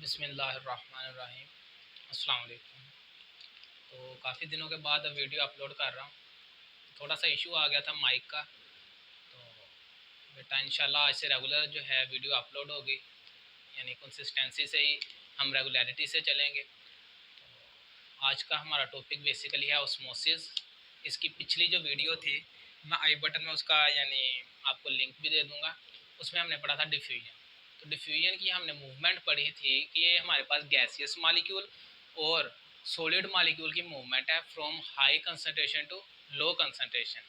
बिस्मिल्लाहिर्रहमानिर्रहीम। अस्सलाम वालेकुम। तो काफ़ी दिनों के बाद अब वीडियो अपलोड कर रहा हूँ। थोड़ा सा इशू आ गया था माइक का, तो बेटा इंशाल्लाह आज से रेगुलर जो है वीडियो अपलोड होगी, यानी कंसिस्टेंसी से ही हम रेगुलरिटी से चलेंगे। तो आज का हमारा टॉपिक बेसिकली है ऑस्मोसिस। इसकी पिछली जो वीडियो थी मैं आई बटन में उसका यानी आपको लिंक भी दे दूँगा। उसमें हमने पढ़ा था डिफ्यूजन। तो डिफ्यूजन की हमने मूवमेंट पढ़ी थी कि ये हमारे पास गैसियस मॉलिक्यूल और सॉलिड मॉलिक्यूल की मूवमेंट है from high concentration to low concentration.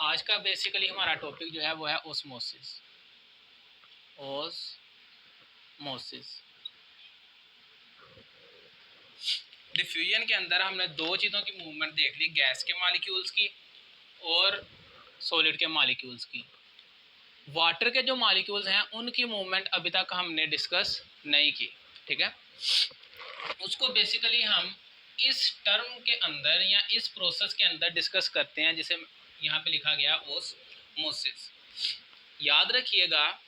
आज का बेसिकली हमारा टॉपिक जो है वो है ऑस्मोसिस। ऑस्मोसिस डिफ्यूजन के अंदर हमने दो चीज़ों की मूवमेंट देख ली, गैस के मॉलिक्यूल्स की और सॉलिड के मॉलिक्यूल्स की। वाटर के जो मॉलिक्यूल्स हैं उनकी मूवमेंट अभी तक हमने डिस्कस नहीं की, ठीक है। उसको बेसिकली हम इस टर्म के अंदर या इस प्रोसेस के अंदर डिस्कस करते हैं, जिसे यहाँ पे लिखा गया ऑस्मोसिस। याद रखिएगा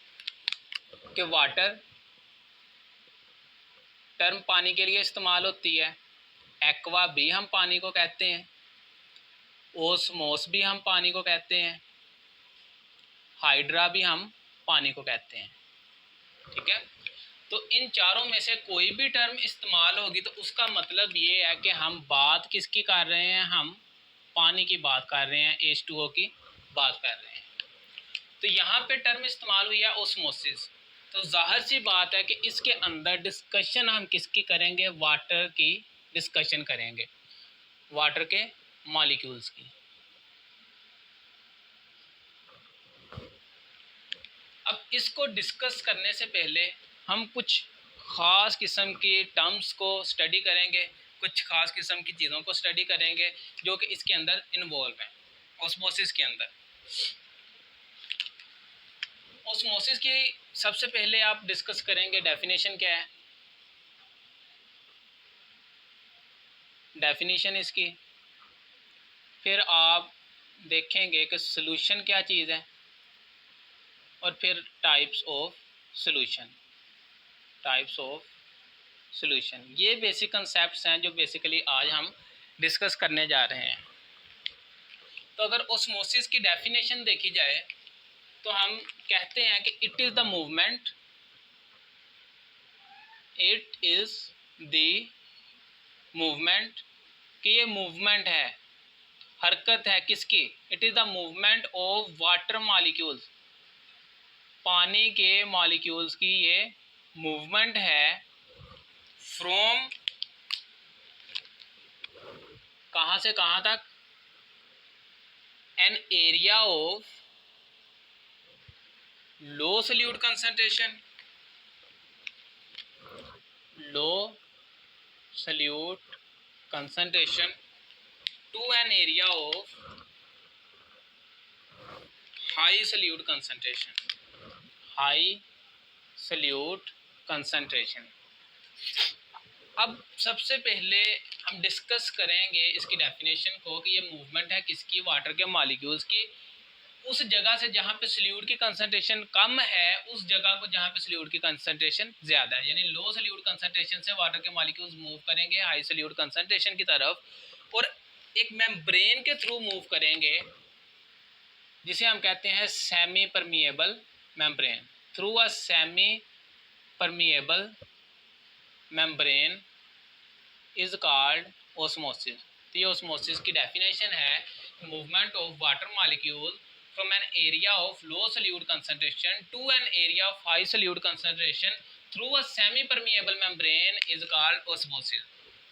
कि वाटर टर्म पानी के लिए इस्तेमाल होती है, एक्वा भी हम पानी को कहते हैं, ओस्मोस भी हम पानी को कहते हैं, हाइड्रा भी हम पानी को कहते हैं, ठीक है। तो इन चारों में से कोई भी टर्म इस्तेमाल होगी तो उसका मतलब ये है कि हम बात किसकी कर रहे हैं, हम पानी की बात कर रहे हैं, H2O की बात कर रहे हैं। तो यहाँ पे टर्म इस्तेमाल हुई है ऑस्मोसिस। तो जाहिर सी बात है कि इसके अंदर डिस्कशन हम किसकी करेंगे, वाटर की डिस्कशन करेंगे, वाटर के मॉलिक्यूल्स की। अब इसको डिस्कस करने से पहले हम कुछ ख़ास किस्म की टर्म्स को स्टडी करेंगे, कुछ ख़ास किस्म की चीज़ों को स्टडी करेंगे जो कि इसके अंदर इन्वॉल्व हैं ऑस्मोसिस के अंदर। ऑस्मोसिस की सबसे पहले आप डिस्कस करेंगे डेफिनेशन क्या है, डेफिनेशन इसकी। फिर आप देखेंगे कि सॉल्यूशन क्या चीज़ है, और फिर types of solution, types of solution. ये बेसिक कंसेप्ट्स हैं जो बेसिकली आज हम डिस्कस करने जा रहे हैं। तो अगर ऑस्मोसिस की डेफिनेशन देखी जाए तो हम कहते हैं कि it is the movement, it is the movement, कि ये मूवमेंट है, हरकत है किसकी, it is the movement of water molecules, पानी के मॉलिक्यूल्स की ये मूवमेंट है फ्रॉम कहाँ से कहाँ तक, an area of low solute concentration, low solute concentration to an area of high solute concentration, high solute concentration. अब सबसे पहले हम डिस्कस करेंगे इसकी डेफिनेशन को कि ये मूवमेंट है किसकी, वाटर के मॉलिक्यूल्स की, उस जगह से जहाँ पे सॉल्यूट की कंसंट्रेशन कम है उस जगह को जहाँ पे सॉल्यूट की कंसंट्रेशन ज़्यादा है। यानी लो सॉल्यूट कंसंट्रेशन से वाटर के मॉलिक्यूल्स मूव करेंगे हाई सॉल्यूट कंसंट्रेशन की तरफ, और एक मेम्ब्रेन के थ्रू मूव करेंगे जिसे हम कहते हैं semi permeable membrane, through a semi permeable membrane is called osmosis. तो ये ऑस्मोसिस की डेफिनेशन है, movement of water molecule from an area of low solute concentration to an area of high solute concentration through a semi permeable membrane is called osmosis.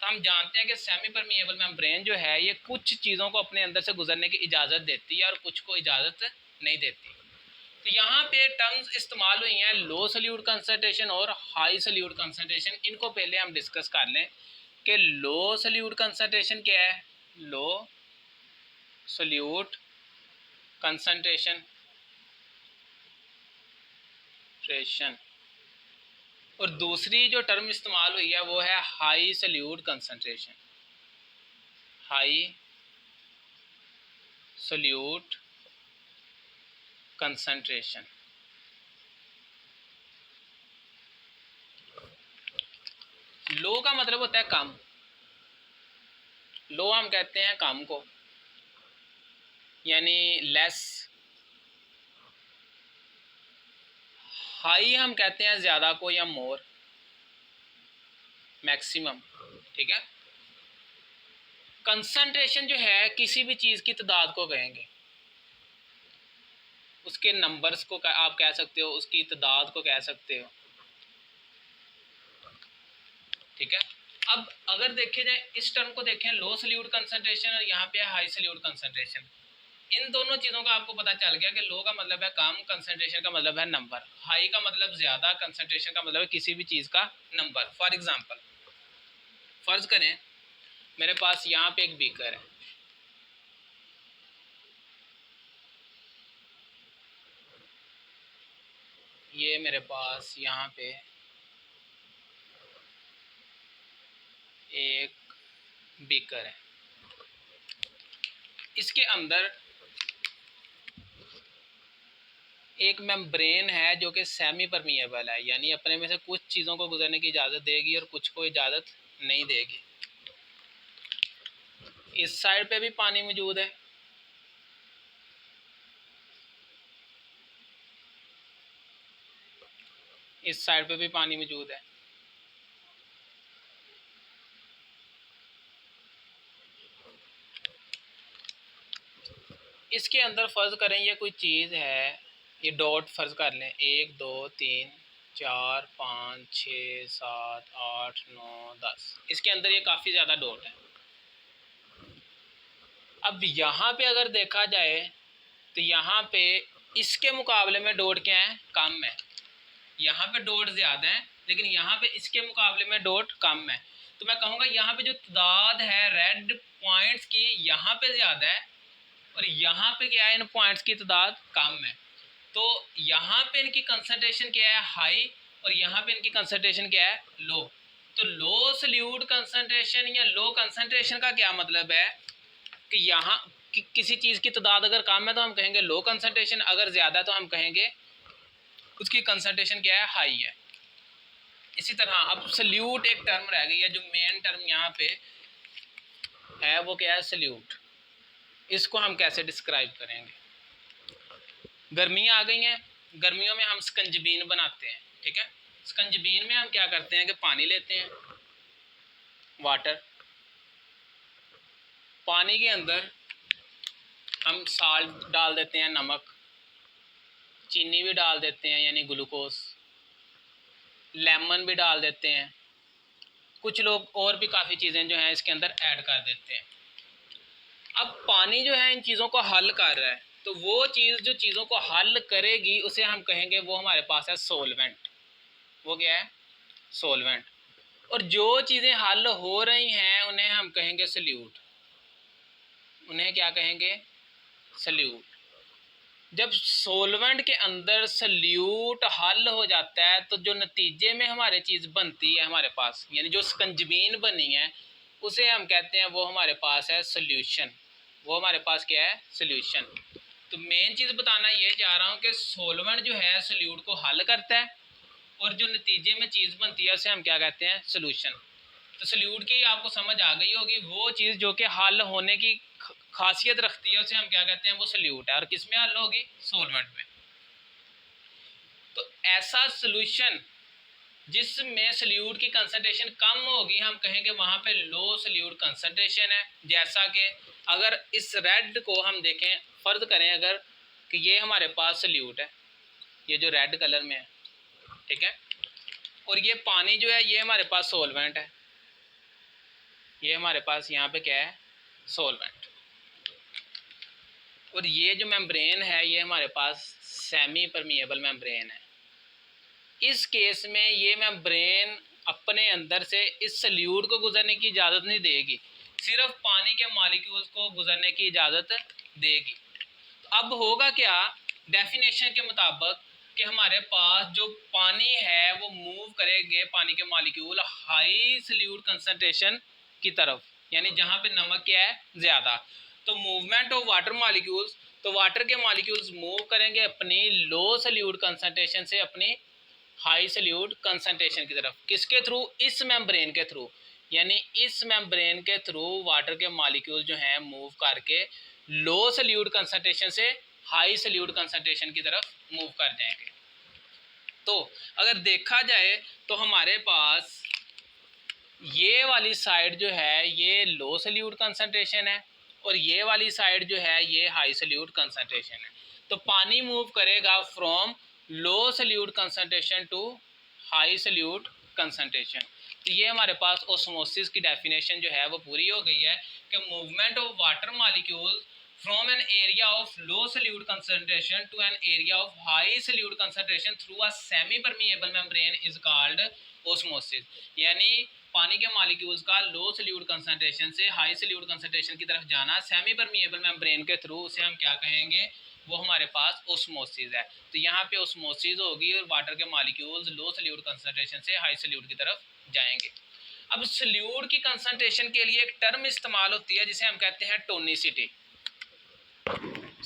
तो हम जानते हैं कि semi permeable membrane जो है ये कुछ चीज़ों को अपने अंदर से गुजरने की इजाज़त देती है और कुछ को इजाज़त नहीं देती। तो यहाँ पे टर्म्स इस्तेमाल हुई हैं लो सॉल्यूट कंसंट्रेशन और हाई सॉल्यूट कंसंट्रेशन। इनको पहले हम डिस्कस कर लें कि लो सॉल्यूट कंसंट्रेशन क्या है, लो सॉल्यूट कंसंट्रेशन और दूसरी जो टर्म इस्तेमाल हुई है वो है high solute concentration, high solute concentration. Low का मतलब होता है कम, लो हम कहते हैं कम को, यानी लेस। हाई हम कहते हैं ज़्यादा को या मोर, मैक्सिमम। ठीक है। कंसंट्रेशन जो है किसी भी चीज़ की तादाद को कहेंगे, उसके नंबर्स को आप कह सकते हो, उसकी तादाद को कह सकते हो। ठीक है। अब अगर देखे जाए इस टर्म को देखें, लो सल्यूट कंसंट्रेशन और यहाँ पे हाई सल्यूट कंसंट्रेशन, इन दोनों चीज़ों का आपको पता चल गया कि लो का मतलब है कम, कंसंट्रेशन का मतलब है नंबर, हाई का मतलब ज़्यादा, कंसंट्रेशन का मतलब है किसी भी चीज़ का नंबर। फॉर एग्जांपल फ़र्ज़ करें मेरे पास यहाँ पे एक बीकर है, ये मेरे पास यहाँ पे एक बीकर है, इसके अंदर एक मेम्ब्रेन है जो कि सेमी परमिएबल है, यानी अपने में से कुछ चीज़ों को गुजरने की इजाज़त देगी और कुछ को इजाज़त नहीं देगी। इस साइड पे भी पानी मौजूद है, इस साइड पे भी पानी मौजूद है। इसके अंदर फ़र्ज़ करें ये कोई चीज़ है, ये डॉट फ़र्ज़ कर लें 1 2 3 4 5 6 7 8 9 10, इसके अंदर ये काफ़ी ज़्यादा डॉट है। अब यहाँ पे अगर देखा जाए तो यहाँ पे इसके मुकाबले में डॉट क्या है, कम है। यहाँ पे डॉट ज़्यादा है लेकिन यहाँ पे इसके मुकाबले में डॉट कम है। तो मैं कहूँगा यहाँ पे जो तादाद है रेड पॉइंट्स की यहाँ पे ज़्यादा है और यहाँ पे क्या है, इन पॉइंट्स की तादाद कम है। तो यहाँ पे इनकी कंसंट्रेशन क्या है, हाई, और यहाँ पे इनकी कंसंट्रेशन क्या है, लो। तो लो सल्यूट कंसंट्रेशन या लो कंसंट्रेशन का क्या मतलब है कि यहाँ किसी चीज़ की तादाद अगर कम है तो हम कहेंगे लो कंसंट्रेशन, अगर ज़्यादा है तो हम कहेंगे उसकी कंसंट्रेशन क्या है, हाई है। इसी तरह अब सल्यूट एक टर्म रह गई है, जो मेन टर्म यहाँ पे है वो क्या है, सल्यूट। इसको हम कैसे डिस्क्राइब करेंगे। गर्मियाँ आ गई हैं, गर्मियों में हम स्कंजबीन बनाते हैं। ठीक है। स्कंजबीन में हम क्या करते हैं कि पानी लेते हैं, वाटर, पानी के अंदर हम साल्ट डाल देते हैं, नमक, चीनी भी डाल देते हैं यानी ग्लूकोज, लेमन भी डाल देते हैं, कुछ लोग और भी काफ़ी चीज़ें जो हैं इसके अंदर ऐड कर देते हैं। अब पानी जो है इन चीज़ों को हल कर रहा है, तो वो चीज़ जो चीज़ों को हल करेगी उसे हम कहेंगे वो हमारे पास है सोलवेंट। वो क्या है, सोलवेंट। और जो चीज़ें हल हो रही हैं उन्हें हम कहेंगे सल्यूट। उन्हें क्या कहेंगे, सल्यूट। जब सोलवेंट के अंदर सल्यूट हल हो जाता है तो जो नतीजे में हमारे चीज़ बनती है हमारे पास, यानी जो स्कंजबीन बनी है उसे हम कहते हैं वो हमारे पास है सॉल्यूशन। वो हमारे पास क्या है, सॉल्यूशन। तो मेन चीज़ बताना ये चाह रहा हूँ कि सोलवेंट जो है सल्यूट को हल करता है और जो नतीजे में चीज़ बनती है उसे हम क्या कहते हैं, सॉल्यूशन। तो सल्यूट की आपको समझ आ गई होगी, वो चीज़ जो कि हल होने की खासियत रखती है उसे हम क्या कहते हैं, वो सल्यूट है। और किस में हल होगी, सोलवेंट में। तो ऐसा सॉल्यूशन जिसमें सल्यूट की कंसंट्रेशन कम होगी हम कहेंगे वहाँ पे लो सल्यूट कंसंट्रेशन है। जैसा कि अगर इस रेड को हम देखें, फ़र्ज करें अगर कि ये हमारे पास सल्यूट है, ये जो रेड कलर में है, ठीक है, और ये पानी जो है ये हमारे पास सोलवेंट है, ये हमारे पास यहाँ पे क्या है, सोलवेंट। और ये जो मेम्ब्रेन है ये हमारे पास सेमी परमिएबल मेम्ब्रेन है। इस केस में ये मेम्ब्रेन अपने अंदर से इस सल्यूट को गुजरने की इजाज़त नहीं देगी, सिर्फ पानी के मॉलिक्यूल्स को गुजरने की इजाज़त देगी। तो अब होगा क्या, डेफिनेशन के मुताबिक कि हमारे पास जो पानी है वो मूव करेंगे पानी के मॉलिक्यूल हाई सल्यूट कंसंट्रेशन की तरफ, यानी जहाँ पे नमक क्या है, ज़्यादा। तो मूवमेंट ऑफ वाटर मॉलिक्यूल्स, तो वाटर के मॉलिक्यूल्स मूव करेंगे अपनी लो सल्यूट कंसंट्रेशन से अपनी हाई सल्यूट कंसंट्रेशन की तरफ। किसके थ्रू? इस मेम्ब्रेन के थ्रू, यानी इस मेम्ब्रेन के थ्रू वाटर के मॉलिक्यूल जो हैं मूव करके लो सल्यूट कंसंट्रेशन से हाई सल्यूट कंसंट्रेशन की तरफ मूव कर जाएंगे। तो अगर देखा जाए तो हमारे पास ये वाली साइड जो है ये लो सल्यूट कंसंट्रेशन है और ये वाली साइड जो है ये हाई सल्यूट कंसंट्रेशन है। तो पानी मूव करेगा from low solute concentration to high solute concentration. तो ये हमारे पास ओस्मोसिस की डेफिनेशन जो है वो पूरी हो गई है कि movement of water molecule from an area of low solute concentration to an area of high solute concentration through a semi permeable membrane is called osmosis। यानी पानी के मॉलिक्यूल्स का लो सल्यूट कंसंट्रेशन से हाई सल्यूट कंसंट्रेशन की तरफ जाना semi permeable membrane के through, उसे हम क्या कहेंगे? वो हमारे पास ओस्मोसिस है। तो यहाँ पे ओस्मोसिस होगी और वाटर के मॉलिक्यूल्स लो सल्यूट कंसंट्रेशन से हाई सल्यूट की तरफ जाएंगे। अब सल्यूट की कंसंट्रेशन के लिए एक टर्म इस्तेमाल होती है जिसे हम कहते हैं टोनिसिटी।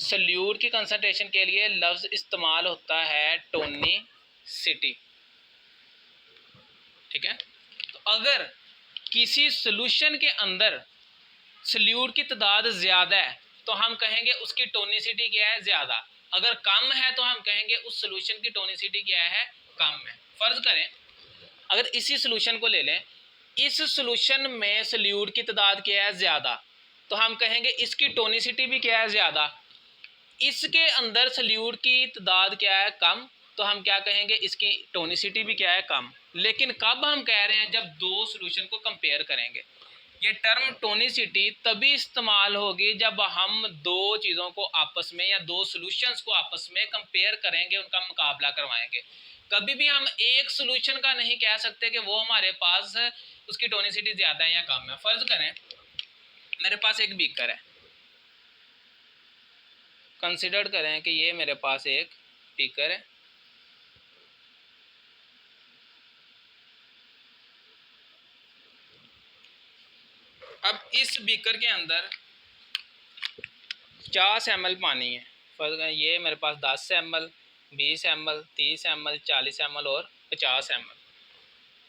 सल्यूट की कंसंट्रेशन के लिए लफ्ज़ इस्तेमाल होता है टोनिसिटी, ठीक है। तो अगर किसी सॉल्यूशन के अंदर सल्यूट की तादाद ज़्यादा है तो हम कहेंगे उसकी टोनिसिटी क्या है? ज़्यादा। अगर कम है तो हम कहेंगे उस सॉल्यूशन की टोनिसिटी क्या है? कम है। फ़र्ज़ करें अगर इसी सॉल्यूशन को ले लें, इस सॉल्यूशन में सल्यूट की तादाद क्या है? ज़्यादा, तो हम कहेंगे इसकी टोनिसिटी भी क्या है? ज़्यादा। इसके अंदर सल्यूट की तादाद क्या है? कम, तो हम क्या कहेंगे? इसकी टोनिसिटी भी क्या है? कम। लेकिन कब हम कह रहे हैं? जब दो सॉल्यूशन को कंपेयर करेंगे। ये टर्म टोनिसिटी तभी इस्तेमाल होगी जब हम दो चीज़ों को आपस में या दो सॉल्यूशंस को आपस में कंपेयर करेंगे, उनका मुकाबला करवाएंगे। कभी भी हम एक सॉल्यूशन का नहीं कह सकते कि वो हमारे पास उसकी टोनिसिटी ज़्यादा है या कम है। फ़र्ज़ करें मेरे पास एक बीकर है, कंसिडर करें कि ये मेरे पास एक बीकर है। अब इस बीकर के अंदर 50 ml पानी है। फर्क है, ये मेरे पास 10 ml, 20 ml, 30 ml, 40 ml और 50 ml।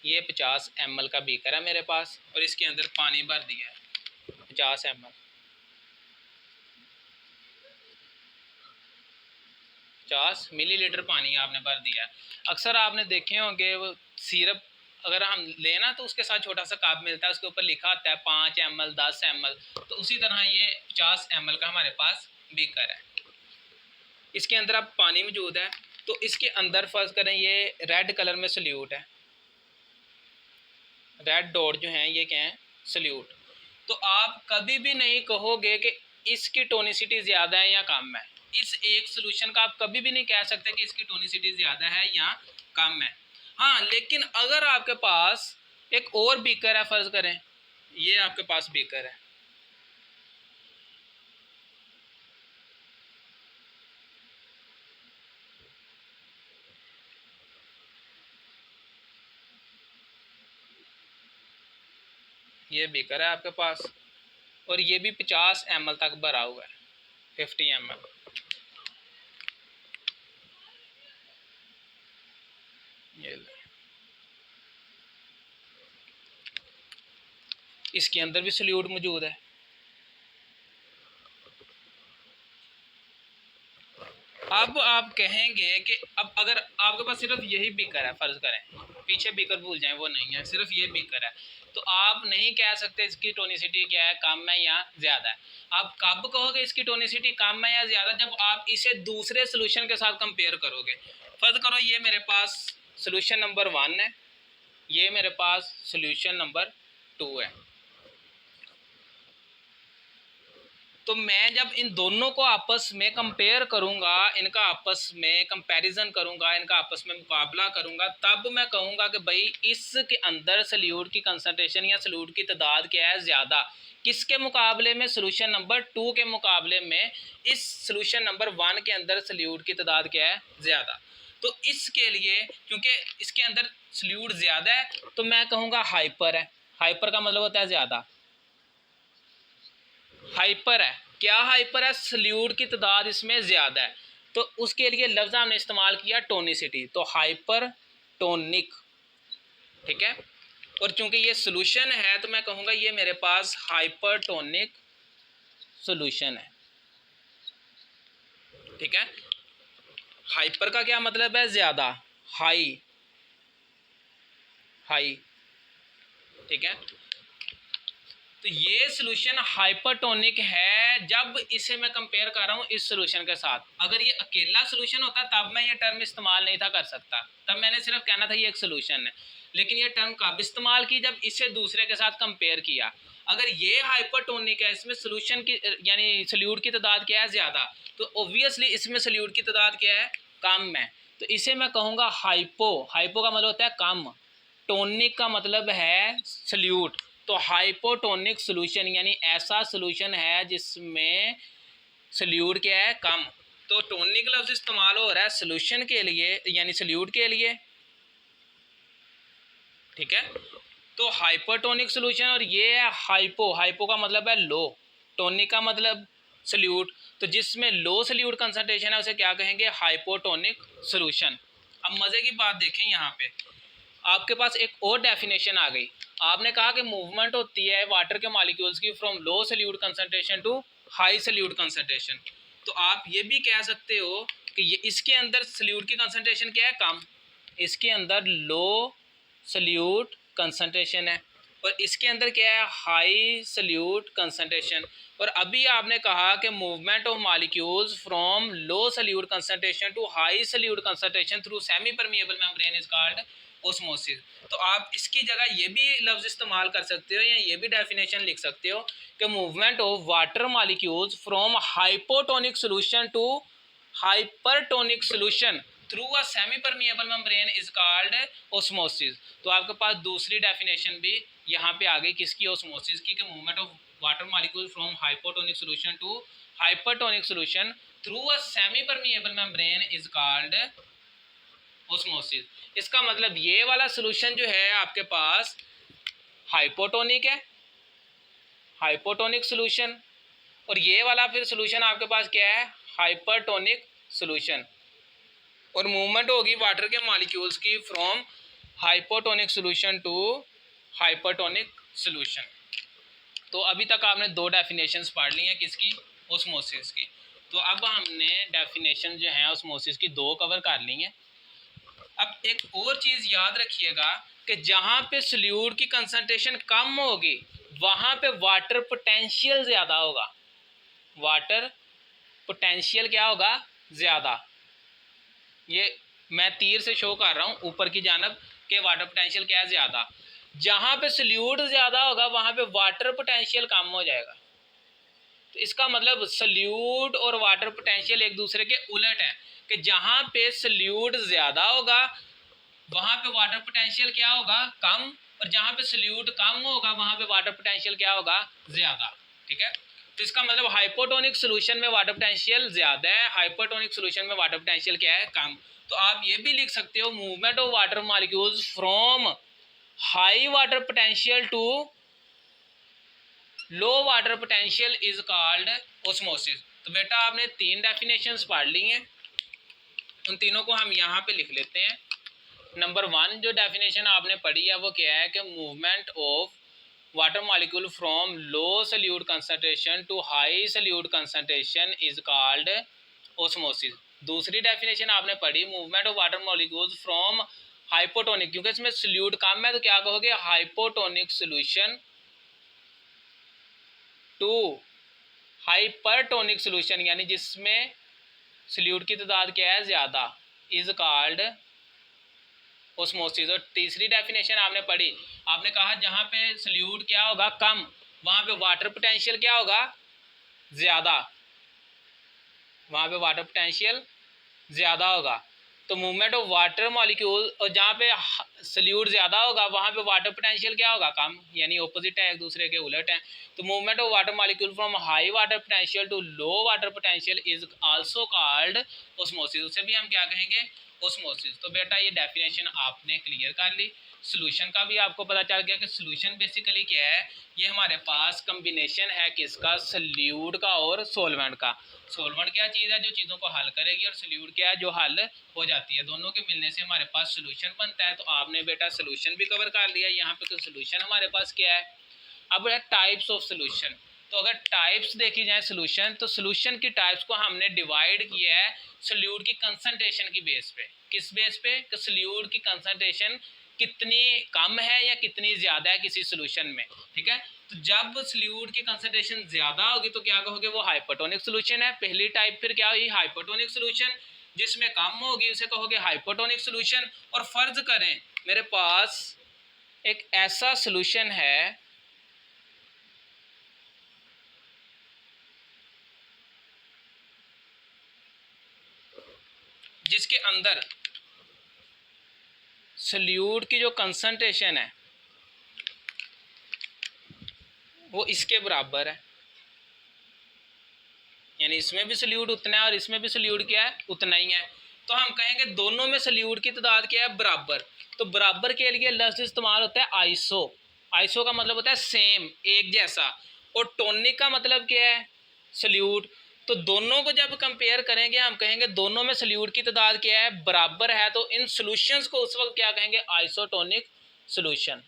ये 50 ml का बीकर है मेरे पास और इसके अंदर पानी भर दिया है 50 ml। 50 मिलीलीटर पानी आपने भर दिया है। अक्सर आपने देखे होंगे वो सिरप अगर हम लेना तो उसके साथ छोटा सा कप मिलता है, उसके ऊपर लिखा होता है 5 ml, 10 ml। तो उसी तरह ये 50 ml का हमारे पास बीकर है। इसके अंदर अब पानी मौजूद है, तो इसके अंदर फर्ज करें ये रेड कलर में सल्यूट है, रेड डॉट जो हैं ये क्या है? सल्यूट। तो आप कभी भी नहीं कहोगे कि इसकी टोनिसिटी ज़्यादा है या कम है। इस एक सॉल्यूशन का आप कभी भी नहीं कह सकते कि इसकी टोनिसिटी ज़्यादा है या कम है। हाँ, लेकिन अगर आपके पास एक और बीकर है, फ़र्ज़ करें ये आपके पास बीकर है, ये बीकर है आपके पास और ये भी 50 ml तक भरा हुआ है, 50 ml। ये इसके अंदर भी सल्यूट मौजूद है। अब आप कहेंगे कि अब अगर आपके पास सिर्फ यही बीकर है, फ़र्ज़ करें पीछे बीकर भूल जाएं वो नहीं है, सिर्फ ये बीकर है, तो आप नहीं कह सकते इसकी टोनिसिटी क्या है? कम है या ज़्यादा है। आप कब कहोगे इसकी टोनिसिटी कम है या ज़्यादा? जब आप इसे दूसरे सोल्यूशन के साथ कंपेयर करोगे। फ़र्ज़ करो ये मेरे पास सोल्यूशन नंबर 1 है, ये मेरे पास सोल्यूशन नंबर 2 है। तो मैं जब इन दोनों को आपस में कंपेयर करूंगा, इनका आपस में कंपैरिजन करूंगा, इनका आपस में मुकाबला करूंगा, तब मैं कहूंगा कि भाई इसके अंदर सल्यूट की कंसंट्रेशन या सल्यूट की तादाद क्या है? ज़्यादा। किसके मुकाबले में? सोल्यूशन नंबर 2 के मुकाबले में इस सोल्यूशन नंबर 1 के अंदर सल्यूट की तादाद क्या है? ज़्यादा। तो इसके लिए क्योंकि इसके अंदर सल्यूट ज़्यादा है तो मैं कहूँगा हाइपर है। हाइपर का मतलब होता है ज़्यादा। हाइपर है, क्या हाइपर है? सल्यूट की तादाद इसमें ज़्यादा है, तो उसके लिए लफ्ज़ हमने इस्तेमाल किया टोनिसिटी। तो हाइपर टॉनिक, ठीक है। और चूंकि ये सोल्यूशन है तो मैं कहूँगा ये मेरे पास हाइपरटोनिक सोल्यूशन है, ठीक है। हाइपर का क्या मतलब है? ज़्यादा, हाई, हाई, ठीक है। तो ये सोल्यूशन हाइपरटोनिक है जब इसे मैं कंपेयर कर रहा हूँ इस सोल्यूशन के साथ। अगर ये अकेला सोल्यूशन होता तब मैं ये टर्म इस्तेमाल नहीं था कर सकता, तब मैंने सिर्फ कहना था ये एक सोल्यूशन है। लेकिन ये टर्म कब इस्तेमाल की? जब इसे दूसरे के साथ कंपेयर किया। अगर ये हाइपरटोनिक है, इसमें सोल्यूशन की यानी सोल्यूट की तादाद क्या है? ज़्यादा, तो ऑब्वियसली इसमें सोल्यूट की तादाद क्या है? कम है। तो इसे मैं कहूँगा हाइपो। हाइपो का मतलब होता है कम, टोनिक का मतलब है सोल्यूट। तो हाइपोटोनिक सोल्यूशन यानी ऐसा सोल्यूशन है जिसमें सोल्यूट क्या है? कम। तो टोनिक लफ्ज इस्तेमाल हो रहा है सोल्यूशन के लिए यानी सोल्यूट के लिए, ठीक है। तो हाइपरटोनिक सोल्यूशन और ये है हाइपो। हाइपो का मतलब है लो, टोनिक का मतलब सोल्यूट। तो जिसमें लो सोल्यूट कंसंट्रेशन है उसे क्या कहेंगे? Hypotonic solution. अब मज़े की बात देखें, यहाँ पे आपके पास एक और डेफिनेशन आ गई। आपने कहा कि मूवमेंट होती है वाटर के मॉलिक्यूल्स की from low solute concentration to high solute concentration. तो आप ये भी कह सकते हो कि ये इसके अंदर सोल्यूट की कंसंट्रेशन क्या है? कम। इसके अंदर लो सोल्यूट कंसंट्रेशन है और इसके अंदर क्या है? High solute concentration. और अभी आपने कहा कि movement of molecules from low solute concentration to high solute concentration through semi permeable membrane is called osmosis. तो आप इसकी जगह ये भी लफ्ज इस्तेमाल कर सकते हो या ये भी डेफिनेशन लिख सकते हो कि movement of water molecules from hypotonic solution to hypertonic solution through a semi permeable membrane is called osmosis. तो आपके पास दूसरी डेफिनेशन भी यहाँ पे आ गई, किसकी? ओस्मोसिस की, कि movement of water molecule from hypotonic solution to hypertonic solution through a semi permeable membrane is called osmosis. इसका मतलब ये वाला सोल्यूशन जो है आपके पास हाइपोटोनिक है, हाइपोटोनिक सोल्यूशन, और ये वाला फिर सोल्यूशन आपके पास क्या है? Hypertonic solution. और मूवमेंट होगी वाटर के मॉलिक्यूल्स की from hypotonic solution to hypertonic solution. तो अभी तक आपने दो डेफिनेशंस पढ़ ली हैं, किसकी? ओस्मोसिस की। तो अब हमने डेफिनेशन जो है ओस्मोसिस की दो कवर कर ली हैं। अब एक और चीज़ याद रखिएगा कि जहाँ पे सोल्यूट की कंसंट्रेशन कम होगी वहाँ पे वाटर पोटेंशियल ज़्यादा होगा। वाटर पोटेंशियल क्या होगा? ज़्यादा। ये मैं तीर से शो कर रहा हूँ ऊपर की जानब के वाटर पोटेंशियल क्या है? ज़्यादा। जहाँ पे सोल्यूट ज़्यादा होगा वहाँ पे वाटर पोटेंशियल कम हो जाएगा। तो इसका मतलब सोल्यूट और वाटर पोटेंशियल एक दूसरे के उलट है कि जहाँ पे सोल्यूट ज़्यादा होगा वहाँ पे वाटर पोटेंशियल क्या होगा? कम, और जहाँ पे सोल्यूट कम होगा वहाँ पे वाटर पोटेंशियल क्या होगा? ज़्यादा, ठीक है। तो इसका मतलब हाइपोटोनिक सोल्यूशन में वाटर पोटेंशियल ज़्यादा है, हाइपरटोनिक सोल्यूशन में वाटर पोटेंशियल क्या है? कम। तो आप ये भी लिख सकते हो movement of water molecules from high water potential to low water potential is called osmosis. तो बेटा आपने तीन डेफिनेशंस पढ़ ली हैं, उन तीनों को हम यहाँ पे लिख लेते हैं। नंबर वन जो डेफिनेशन आपने पढ़ी है वो क्या है कि movement of water molecule from low solute concentration to high solute concentration is called osmosis. दूसरी डेफिनेशन आपने पढ़ी movement of water molecules from hypotonic, क्योंकि इसमें सोल्यूट कम है तो क्या कहोगे? Hypotonic solution to hypertonic solution यानी जिसमें सोल्यूट की तादाद क्या है? ज़्यादा, इज कॉल्ड ओस्मोसिस। और तीसरी डेफिनेशन आपने पढ़ी, आपने कहा जहाँ पे सोल्यूट क्या होगा? कम, वहाँ पे वाटर पोटेंशियल क्या होगा? ज़्यादा, वहाँ पे वाटर पोटेंशियल ज़्यादा होगा। तो मूवमेंट ऑफ वाटर मॉलिक्यूल, और जहाँ पे सोल्यूट ज़्यादा होगा वहाँ पे वाटर पोटेंशियल क्या होगा? कम, यानी ऑपोजिट है, एक दूसरे के उलट है। तो movement of water molecule from high water potential to low water potential is also called osmosis. उसे भी हम क्या कहेंगे? ओस्मोसिस। तो बेटा ये डेफिनेशन आपने क्लियर कर ली। सोल्यूशन का भी आपको पता चल गया कि सोल्यूशन बेसिकली क्या है, ये हमारे पास कम्बिनेशन है किसका, सल्यूट का और सोलवेंट का। सोलवेंट क्या चीज़ है जो चीज़ों को हल करेगी, और सल्यूट क्या है जो हल हो जाती है। दोनों के मिलने से हमारे पास सोल्यूशन बनता है। तो आपने बेटा सोल्यूशन भी कवर कर लिया। यहाँ पे तो सोल्यूशन हमारे पास क्या है। अब है टाइप्स ऑफ सोल्यूशन। तो अगर टाइप्स देखी जाए सोल्यूशन, तो सोल्यूशन की टाइप्स को हमने डिवाइड किया है सोल्यूट की कंसंट्रेशन की बेस पे। किस बेस पे, कि सोल्यूट की कंसंट्रेशन कितनी कम है या कितनी ज़्यादा है किसी सोल्यूशन में, ठीक है। तो जब सोल्यूट की कंसंट्रेशन ज़्यादा होगी तो क्या कहोगे, वो हाइपोटोनिक सोल्यूशन है, पहली टाइप। फिर क्या हुई, हाइपोटोनिक सोल्यूशन। जिसमें कम होगी उसे कहोगे हाइपोटोनिक सोल्यूशन। और फर्ज करें मेरे पास एक ऐसा सोल्यूशन है जिसके अंदर सोल्यूट की जो कंसंट्रेशन है वो इसके बराबर है, यानी इसमें भी सोल्यूट उतना है और इसमें भी सोल्यूट क्या है, उतना ही है। तो हम कहेंगे दोनों में सोल्यूट की तादाद क्या है, बराबर। तो बराबर के लिए लफ्ज़ इस्तेमाल होता है आइसो। आइसो का मतलब होता है सेम, एक जैसा। और टोनिक का मतलब क्या है, सोल्यूट। तो दोनों को जब कंपेयर करेंगे हम कहेंगे दोनों में सोल्यूट की तादाद क्या है, बराबर है। तो इन सोल्यूशंस को उस वक्त क्या कहेंगे, आइसोटोनिक सोल्यूशन।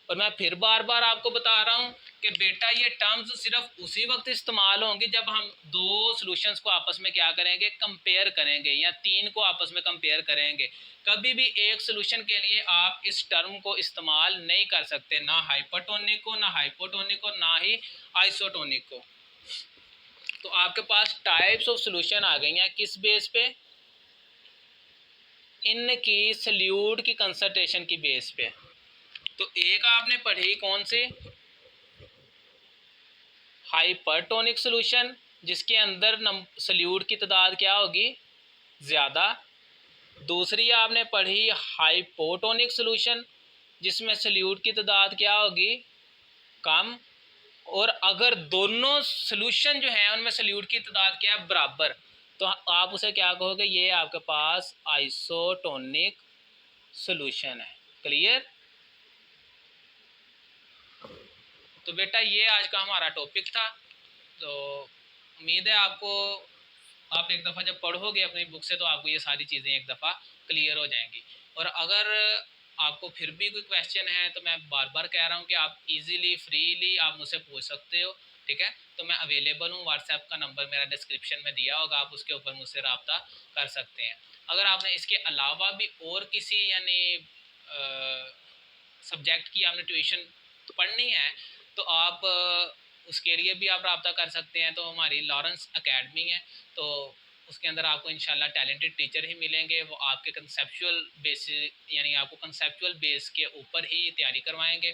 और मैं फिर बार बार आपको बता रहा हूँ कि बेटा ये टर्म्स सिर्फ उसी वक्त इस्तेमाल होंगे जब हम दो सॉल्यूशंस को आपस में क्या करेंगे, कंपेयर करेंगे, या तीन को आपस में कंपेयर करेंगे। कभी भी एक सॉल्यूशन के लिए आप इस टर्म को इस्तेमाल नहीं कर सकते, ना हाइपरटोनिक को, ना हाइपोटोनिक को, ना ही आइसोटोनिक को। तो आपके पास टाइप्स ऑफ सॉल्यूशन आ गई हैं किस बेस पे, इनकी सॉल्यूट की कंसंट्रेशन की बेस पे। तो एक आपने पढ़ी कौन सी, हाइपरटोनिक सॉल्यूशन, जिसके अंदर सोल्यूट की तादाद क्या होगी, ज़्यादा। दूसरी आपने पढ़ी हाइपोटोनिक सॉल्यूशन, जिसमें सोल्यूट की तादाद क्या होगी, कम। और अगर दोनों सॉल्यूशन जो हैं उनमें सोल्यूट की तादाद क्या है, बराबर, तो आप उसे क्या कहोगे, ये आपके पास आइसोटोनिक सॉल्यूशन है। क्लियर। तो बेटा ये आज का हमारा टॉपिक था। तो उम्मीद है आपको, आप एक दफ़ा जब पढ़ोगे अपनी बुक से तो आपको ये सारी चीज़ें एक दफ़ा क्लियर हो जाएंगी। और अगर आपको फिर भी कोई क्वेश्चन है तो मैं बार बार कह रहा हूँ कि आप इजीली फ्रीली आप मुझसे पूछ सकते हो, ठीक है। तो मैं अवेलेबल हूँ, व्हाट्सएप का नंबर मेरा डिस्क्रिप्शन में दिया होगा, आप उसके ऊपर मुझसे रब्ता कर सकते हैं। अगर आपने इसके अलावा भी और किसी यानी सब्जेक्ट की आपने ट्यूशन पढ़नी है तो आप उसके लिए भी आप रब्ता कर सकते हैं। तो हमारी लॉरेंस एकेडमी है, तो उसके अंदर आपको इंशाल्लाह टैलेंटेड टीचर ही मिलेंगे। वो आपके कंसेप्चुअल बेसिस यानी आपको कंसेप्चुअल बेस के ऊपर ही तैयारी करवाएंगे,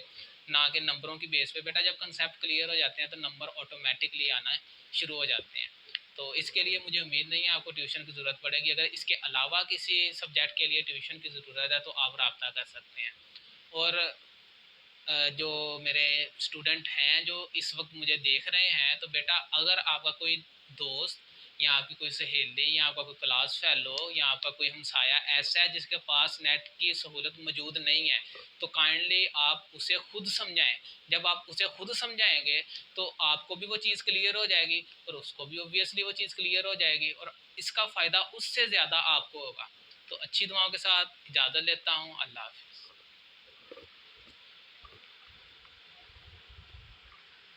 ना कि नंबरों की बेस पे। बेटा जब कंसेप्ट क्लियर हो जाते हैं तो नंबर ऑटोमेटिकली आना शुरू हो जाते हैं। तो इसके लिए मुझे उम्मीद नहीं है आपको ट्यूशन की ज़रूरत पड़ेगी। अगर इसके अलावा किसी सब्जेक्ट के लिए ट्यूशन की ज़रूरत है तो आप रब्ता कर सकते हैं। और जो मेरे स्टूडेंट हैं जो इस वक्त मुझे देख रहे हैं, तो बेटा अगर आपका कोई दोस्त या आपकी कोई सहेली या आपका कोई क्लास फेलो या आपका कोई हमसाया ऐसा है जिसके पास नेट की सहूलत मौजूद नहीं है, तो काइंडली आप उसे खुद समझाएं। जब आप उसे खुद समझाएंगे तो आपको भी वो चीज़ क्लियर हो जाएगी और उसको भी ऑब्वियसली वो चीज़ क्लियर हो जाएगी, और इसका फ़ायदा उससे ज़्यादा आपको होगा। तो अच्छी दुआओं के साथ इजाज़त लेता हूँ। अल्लाह हाफ़िज़।